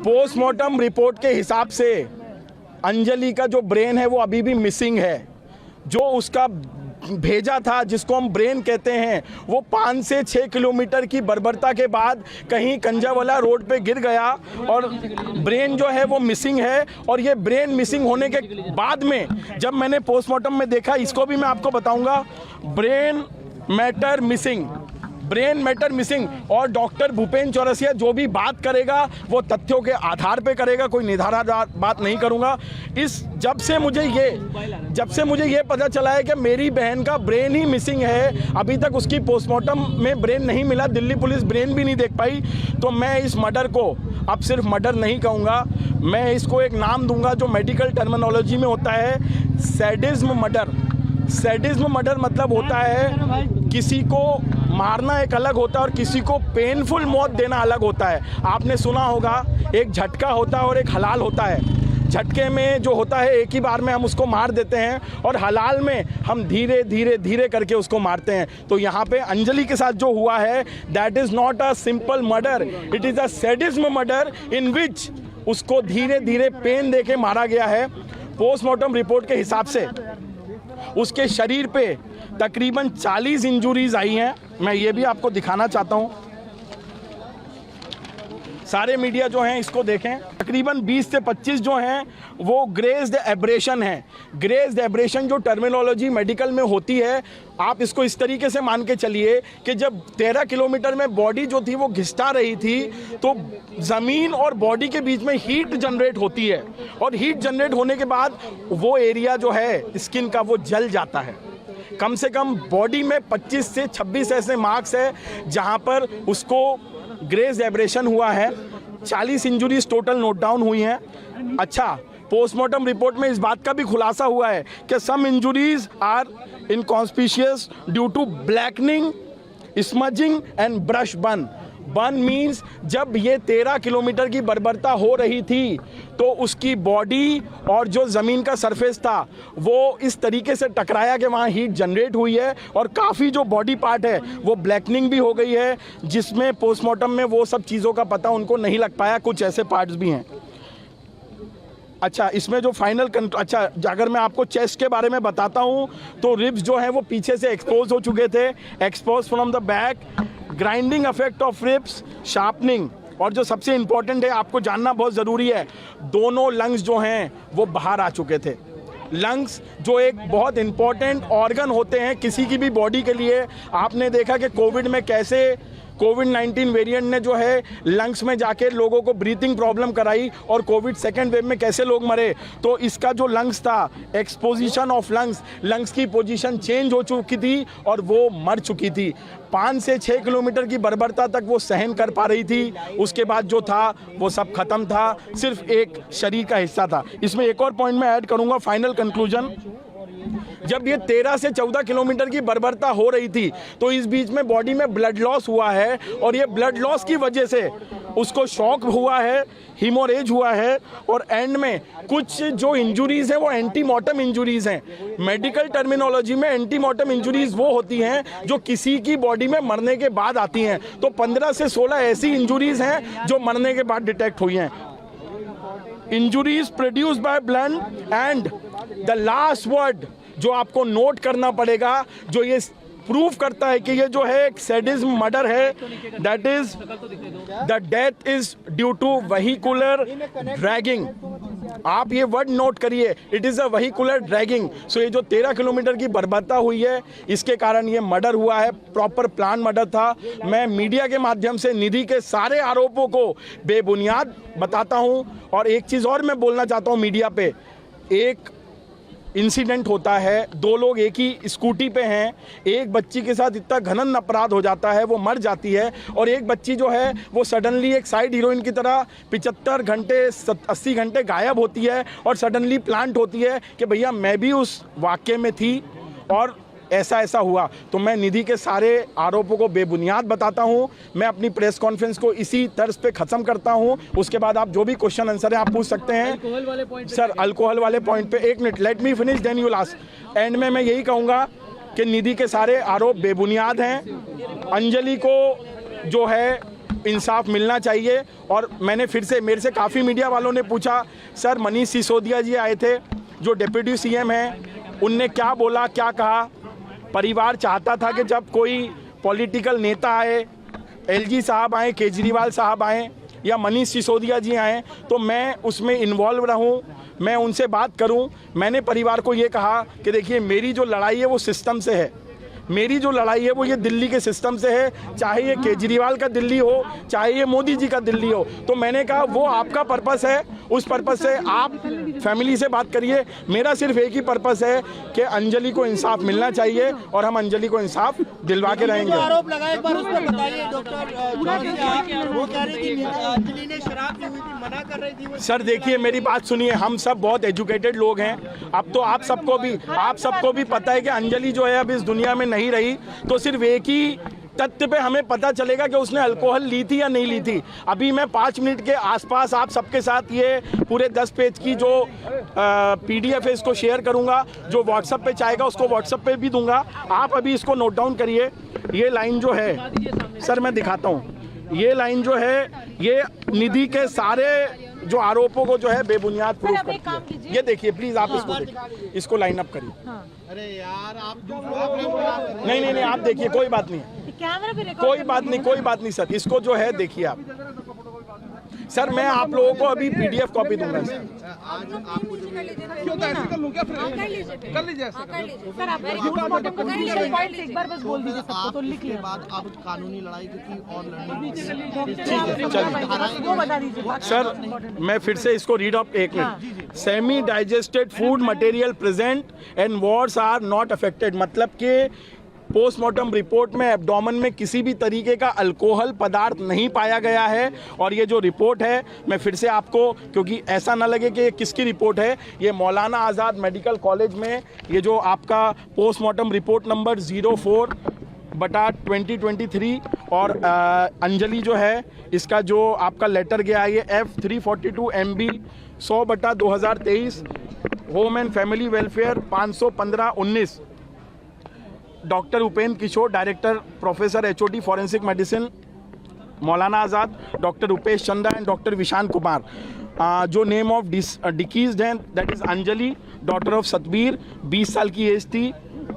Postmortem report के हिसाब से अंजलि का जो ब्रेन है वो अभी भी मिसिंग है। जो उसका भेजा था, जिसको हम ब्रेन कहते हैं, वो 5 से 6 किलोमीटर की बर्बरता के बाद कहीं कंजावाला रोड पे गिर गया और ब्रेन जो है वो मिसिंग है। और ये ब्रेन मिसिंग होने के बाद में जब मैंने पोस्टमार्टम में देखा, इसको भी मैं आपको बताऊंगा, ब्रेन मैटर मिसिंग। और डॉक्टर भूपेन चौरसिया जो भी बात करेगा वो तथ्यों के आधार पे करेगा, कोई निधारा बात नहीं करूंगा। जब से मुझे ये पता चला है कि मेरी बहन का ब्रेन ही मिसिंग है, अभी तक उसकी पोस्टमार्टम में ब्रेन नहीं मिला, दिल्ली पुलिस ब्रेन भी नहीं देख पाई, तो मैं इस मर्डर को अब सिर्फ मर्डर नहीं कहूँगा, मैं इसको एक नाम दूंगा जो मेडिकल टर्मिनोलॉजी में होता है, सैडिज्म मर्डर। सैडिज्म मर्डर मतलब होता है किसी को मारना एक अलग होता है और किसी को पेनफुल मौत देना अलग होता है। आपने सुना होगा एक झटका होता है और एक हलाल होता है। झटके में जो होता है एक ही बार में हम उसको मार देते हैं और हलाल में हम धीरे धीरे करके उसको मारते हैं। तो यहाँ पे अंजलि के साथ जो हुआ है, that is not a simple murder, it is a sadism murder in which उसको धीरे धीरे पेन दे के मारा गया है। पोस्टमार्टम रिपोर्ट के हिसाब से उसके शरीर पे तकरीबन 40 इंजुरीज आई हैं। मैं ये भी आपको दिखाना चाहता हूँ, सारे मीडिया जो हैं इसको देखें। तकरीबन 20 से 25 जो हैं वो ग्रेज्ड एब्रेशन हैं। ग्रेज्ड एब्रेशन जो टर्मिनोलॉजी मेडिकल में होती है, आप इसको इस तरीके से मान के चलिए कि जब 13 किलोमीटर में बॉडी जो थी वो घिसटा रही थी तो ज़मीन और बॉडी के बीच में हीट जनरेट होती है और हीट जनरेट होने के बाद वो एरिया जो है स्किन का वो जल जाता है। कम से कम बॉडी में 25 से 26 ऐसे मार्क्स है जहाँ पर उसको ग्रेज एब्रेशन हुआ है। 40 इंजुरीज टोटल नोट डाउन हुई हैं। अच्छा, पोस्टमार्टम रिपोर्ट में इस बात का भी खुलासा हुआ है कि some injuries are inconspicuous due to blackening, smudging and brush burn. Burn means जब ये 13 किलोमीटर की बर्बरता हो रही थी तो उसकी बॉडी और जो ज़मीन का सरफेस था वो इस तरीके से टकराया कि वहाँ हीट जनरेट हुई है और काफ़ी जो बॉडी पार्ट है वो ब्लैकनिंग भी हो गई है, जिसमें पोस्टमार्टम में वो सब चीज़ों का पता उनको नहीं लग पाया। कुछ ऐसे पार्ट्स भी हैं। अच्छा, इसमें जो फाइनल अच्छा, अगर मैं आपको चेस्ट के बारे में बताता हूँ तो रिब्स जो हैं वो पीछे से एक्सपोज हो चुके थे, expose from the back, grinding effect of ribs, sharpening. और जो सबसे इंपॉर्टेंट है, आपको जानना बहुत ज़रूरी है, दोनों लंग्स जो हैं वो बाहर आ चुके थे। लंग्स जो एक बहुत इंपॉर्टेंट ऑर्गन होते हैं किसी की भी बॉडी के लिए। आपने देखा कि कोविड में कैसे कोविड-19 वेरिएंट ने जो है लंग्स में जाके लोगों को ब्रीथिंग प्रॉब्लम कराई और कोविड सेकेंड वेव में कैसे लोग मरे। तो इसका जो लंग्स था, एक्सपोजिशन ऑफ लंग्स की पोजीशन चेंज हो चुकी थी और वो मर चुकी थी। 5 से 6 किलोमीटर की बर्बरता तक वो सहन कर पा रही थी, उसके बाद जो था वो सब खत्म था, सिर्फ एक शरीर का हिस्सा था। इसमें एक और पॉइंट मैं ऐड करूँगा, फाइनल कंक्लूजन। जब ये 13 से 14 किलोमीटर की बर्बरता हो रही थी तो इस बीच में बॉडी में ब्लड लॉस हुआ है और ये ब्लड लॉस की वजह से उसको शॉक हुआ है, हीमोरेज हुआ है और एंड में कुछ जो इंजुरीज हैं वो एंटीमॉर्टम इंजुरीज हैं। मेडिकल टर्मिनोलॉजी में एंटीमॉर्टम इंजुरीज वो होती हैं जो किसी की बॉडी में मरने के बाद आती हैं। तो 15 से 16 ऐसी इंजुरीज हैं जो मरने के बाद डिटेक्ट हुई हैं। Injuries produced by blood and the last word जो आपको नोट करना पड़ेगा, जो ये प्रूव करता है कि ये जो है एक सैडिज्म मर्डर है, that is the death is due to vehicular dragging. आप ये वर्ड नोट करिए, it is a vehicular dragging. So ये जो 13 किलोमीटर की बर्बरता हुई है इसके कारण ये मर्डर हुआ है, प्रॉपर प्लान मर्डर था। मैं मीडिया के माध्यम से निधि के सारे आरोपों को बेबुनियाद बताता हूँ। और एक चीज़ और मैं बोलना चाहता हूँ मीडिया पे, एक इंसिडेंट होता है, 2 लोग एक ही स्कूटी पे हैं, एक बच्ची के साथ इतना घनन अपराध हो जाता है, वो मर जाती है और एक बच्ची जो है वो सडनली एक साइड हीरोइन की तरह 75 घंटे 80 घंटे गायब होती है और सडनली प्लांट होती है कि भैया मैं भी उस वाक़े में थी और ऐसा हुआ। तो मैं निधि के सारे आरोपों को बेबुनियाद बताता हूं। मैं अपनी प्रेस कॉन्फ्रेंस को इसी तर्ज पे ख़त्म करता हूं। उसके बाद आप जो भी क्वेश्चन आंसर है आप पूछ सकते हैं। सर, अल्कोहल वाले पॉइंट पे 1 minute, let me finish then you last. End में मैं यही कहूँगा कि निधि के सारे आरोप बेबुनियाद हैं। अंजलि को जो है इंसाफ मिलना चाहिए। और मैंने फिर से, मेरे से काफ़ी मीडिया वालों ने पूछा, सर मनीष सिसोदिया जी आए थे जो डिप्टी सीएम हैं, उनने क्या बोला, क्या कहा? परिवार चाहता था कि जब कोई पॉलिटिकल नेता आए, एलजी साहब आए, केजरीवाल साहब आए या मनीष सिसोदिया जी आए, तो मैं उसमें इन्वॉल्व रहूं, मैं उनसे बात करूं। मैंने परिवार को ये कहा कि देखिए मेरी जो लड़ाई है वो सिस्टम से है, मेरी जो लड़ाई है वो ये दिल्ली के सिस्टम से है, चाहे ये केजरीवाल का दिल्ली हो, चाहे ये मोदी जी का दिल्ली हो। तो मैंने कहा वो आपका पर्पस है, उस पर्पस से आप फैमिली से बात करिए। मेरा सिर्फ एक ही पर्पस है कि अंजलि को इंसाफ मिलना चाहिए और हम अंजलि को इंसाफ दिलवा के रहेंगे। आरोप लगाए, एक बार उस पर बताइए डॉक्टर, वो कह रही थी अंजलि ने शराब पी हुई थी, मना कर रही थी। सर देखिए मेरी बात सुनिए, हम सब बहुत एजुकेटेड लोग हैं। अब तो आप सबको भी पता है कि अंजलि जो है अब इस दुनिया में नहीं रही, तो सिर्फ एक ही तथ्य पे हमें पता चलेगा कि उसने अल्कोहल ली थी या नहीं ली थी। अभी मैं 5 मिनट के आसपास आप सबके साथ ये पूरे 10 पेज की जो PDF है इसको शेयर करूंगा, जो व्हाट्सएप पे चाहेगा उसको व्हाट्सएप पे भी दूंगा। आप अभी इसको नोट डाउन करिए। ये लाइन जो है सर मैं दिखाता हूँ, ये लाइन जो है ये निधि के सारे जो आरोपों को जो है बेबुनियाद प्रूफ करती है। ये देखिए प्लीज आप इसको लाइन अप करिए। अरे यार आप नहीं आप देखिए, कोई बात नहीं, कोई बात नहीं सर, इसको जो है देखिए आप। सर मैं आप लोगों को अभी PDF कॉपी दूंगा। कानूनी लड़ाई सर मैं फिर से इसको रीड ऑफ, एक मिनट। Semi digested food material present and wards are not affected, मतलब कि पोस्टमार्टम रिपोर्ट में एब्डोमेन में किसी भी तरीके का अल्कोहल पदार्थ नहीं पाया गया है। और ये जो रिपोर्ट है, मैं फिर से आपको, क्योंकि ऐसा ना लगे कि ये किसकी रिपोर्ट है, ये मौलाना आज़ाद मेडिकल कॉलेज में ये जो आपका पोस्टमार्टम रिपोर्ट नंबर 04/2023 और अंजलि जो है इसका जो आपका लेटर गया है ये F342 MB 100/2023 home and family welfare 515/19 doctor Upendra Kishore director professor HOD forensic medicine Maulana Azad, doctor Rupesh Chandra and doctor Vishant Kumar, जो नेम ऑफ डिकीज्ड हैं that is Anjali daughter of Satbir, 20 साल की एज थी,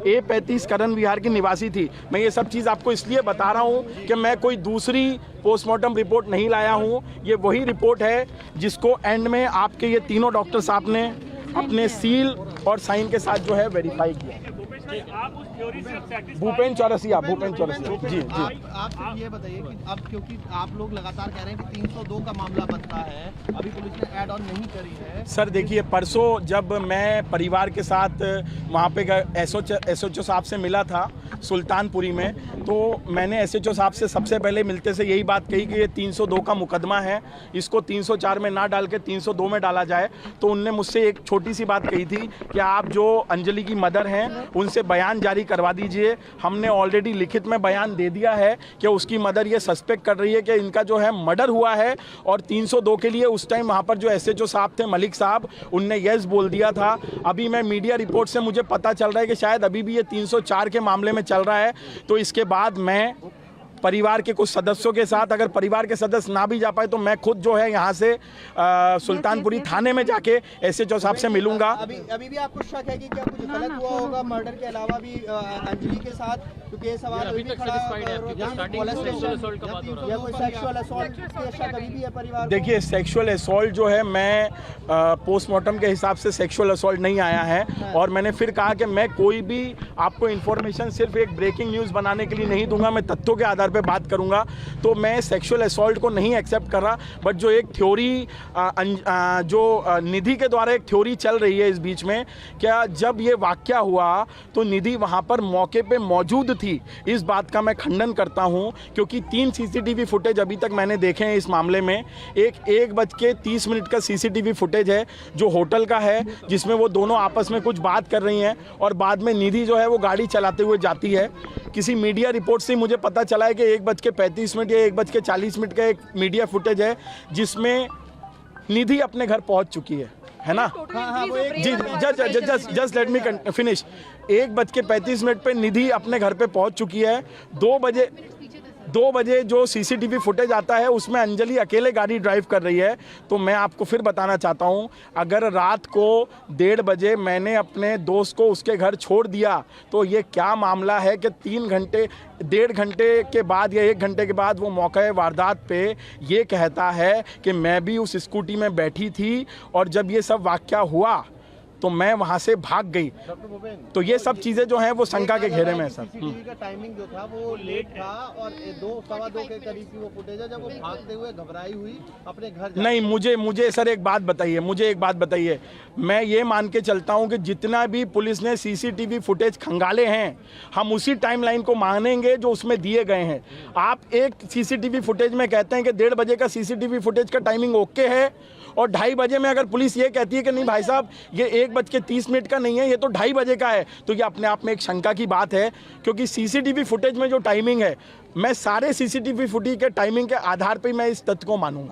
A35 करण विहार की निवासी थी। मैं ये सब चीज़ आपको इसलिए बता रहा हूँ कि मैं कोई दूसरी पोस्टमार्टम रिपोर्ट नहीं लाया हूँ, ये वही रिपोर्ट है जिसको एंड में आपके ये तीनों डॉक्टर साहब ने अपने सील और साइन के साथ जो है वेरीफाई किया। भूपेंद्र चौरसिया जी। आप ये बताइए कि अब क्योंकि आप लोग लगातार कह रहे हैं कि 302 का मामला बनता है, अभी पुलिस ने ऐड ऑन नहीं करी है। सर देखिए परसों जब मैं परिवार के साथ वहाँ पे SHO साहब से मिला था सुल्तानपुरी में, तो मैंने SHO साहब से सबसे पहले मिलते से यही बात कही कि ये 302 का मुकदमा है, इसको 304 में ना डाल के 302 में डाला जाए। तो उनने मुझसे एक छोटी सी बात कही थी कि आप जो अंजलि की मदर हैं उनसे बयान जारी करवा दीजिए। हमने ऑलरेडी लिखित में बयान दे दिया है कि उसकी मदर ये सस्पेक्ट कर रही है कि इनका जो है मर्डर हुआ है, और 302 के लिए उस टाइम वहाँ पर जो SHO साहब थे मलिक साहब, उनने यस बोल दिया था। अभी मैं मीडिया रिपोर्ट से मुझे पता चल रहा है कि शायद अभी भी ये 304 के मामले में चल रहा है। तो इसके बाद मैं परिवार के कुछ सदस्यों के साथ, अगर परिवार के सदस्य ना भी जा पाए तो मैं खुद जो है यहाँ से सुल्तानपुरी थाने में जाके SHO साहब से मिलूंगा। अभी भी आपको शक है कि क्या कुछ गलत हुआ होगा मर्डर के अलावा भी अंजलि के साथ, क्योंकि ये सवाल अभी तक सेक्सुअल असॉल्ट के शक अभी भी है परिवार। देखिए सेक्सुअल असॉल्ट जो है, मैं पोस्टमार्टम के हिसाब से सेक्सुअल असॉल्ट नहीं आया है। और मैंने फिर कहा कि मैं कोई भी आपको इन्फॉर्मेशन सिर्फ एक ब्रेकिंग न्यूज़ बनाने के लिए नहीं दूंगा, मैं तथ्यों के आधार पे बात करूंगा। तो मैं सेक्सुअल असॉल्ट को नहीं एक्सेप्ट कर रहा, बट जो एक थ्योरी जो निधि के द्वारा एक थ्योरी चल रही है इस बीच में, क्या जब ये वाकया हुआ तो निधि वहां पर मौके पे मौजूद थी, इस बात का मैं खंडन करता हूं। क्योंकि 3 CCTV फुटेज अभी तक मैंने देखे हैं इस मामले में। 1:30 का CCTV फुटेज है जो होटल का है, जिसमें वो दोनों आपस में कुछ बात कर रही हैं और बाद में निधि जो है वो गाड़ी चलाते हुए जाती है। किसी मीडिया रिपोर्ट से मुझे पता चला है कि 1:35 या 1:40 का एक मीडिया फुटेज है जिसमें निधि अपने घर पहुंच चुकी है ना? जी जस्ट लेट मी फिनिश। 1:35 पे निधि अपने घर पे पहुंच चुकी है। 2 बजे जो सीसीटीवी फुटेज आता है उसमें अंजलि अकेले गाड़ी ड्राइव कर रही है। तो मैं आपको फिर बताना चाहता हूं, अगर रात को 1:30 बजे मैंने अपने दोस्त को उसके घर छोड़ दिया तो ये क्या मामला है कि 3 घंटे 1.5 घंटे के बाद या 1 घंटे के बाद वो मौके वारदात पे ये कहता है कि मैं भी उस स्कूटी में बैठी थी और जब ये सब वाकया हुआ तो मैं वहां से भाग गई। डॉक्टर भूपेन, तो ये सब चीज़ें जो हैं वो शंका के घेरे में है सर। सीसीटीवी का टाइमिंग जो था वो लेट था और 2-2:15 के करीब की वो फुटेज है जब वो भागते हुए घबराई हुई अपने घर जा नहीं, मुझे सर एक बात बताइए, मैं ये मान के चलता हूँ कि जितना भी पुलिस ने सीसीटीवी फुटेज खंगाले हैं हम उसी टाइमलाइन को मानेंगे जो उसमें दिए गए हैं। आप एक सीसीटीवी फुटेज में कहते हैं कि 1:30 बजे का सीसीटीवी फुटेज का टाइमिंग ओके है और 2:30 बजे में अगर पुलिस ये कहती है कि नहीं भाई साहब ये 1:30 का नहीं है, ये तो 2:30 बजे का है, तो ये अपने आप में एक शंका की बात है। क्योंकि सीसीटीवी फुटेज में जो टाइमिंग है, मैं सारे सीसीटीवी फुटेज के टाइमिंग के आधार पर मैं इस तथ्य को मानूंगा।